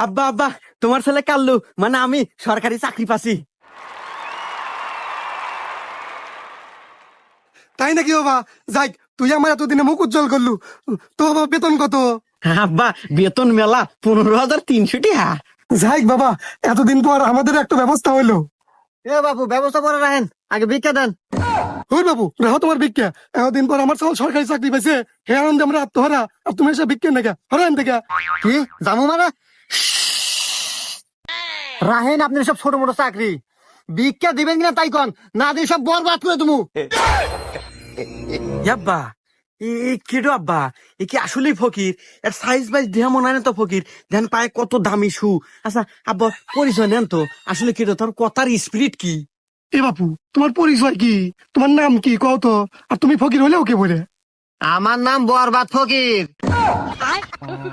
আব্বা আব্বা তোমার ছেলে কাল্লু মানে আমি সরকারি চাকরি পাচ্ছি। তাই নাকি বাবা? যাই, তুই আমার এতদিনে মুখ উজ্জ্বল করলু। তো বাবা বেতন কত? আব্বা বেতন মেলা 15,300 টাকা। যাই বাবা, এতদিন পর আমাদের একটা ব্যবস্থা হইলো। এ বাবু ব্যবস্থা করে রাখেন, আগে ভিক্ষা দেন। ওই বাবু রাহো তোমার ভিক্ষা। এতদিন পর আমার সব সরকারি চাকরি পাইছে, হে আনন্দে আমরা আত্মহারা, আর তুমি এসে ভিক্ষা নেগা হরান থেকে। কি জামু মানে রাহেন আপনি সব ছোট মোটো চাকরি ভিক্ষা দিবেন কিনা তাই কন, না দিয়ে সব বরবাদ করে তুমি। আব্বা কেডো আব্বা, এ কি আসলেই ফকির? এর সাইজ বাইজ দেহা মনে হয় না তো ফকির, দেন পায়ে কত দামি শু। আচ্ছা আব্বা পরিচয় নেন তো, আসলে কেডো তোর কথার স্পিরিট কি? এ বাপু, তোমার পরিচয় কি? তোমার নাম কি কও তো? আর তুমি ফকির হলেও কে বলে? আমার নাম বরবাদ ফকির।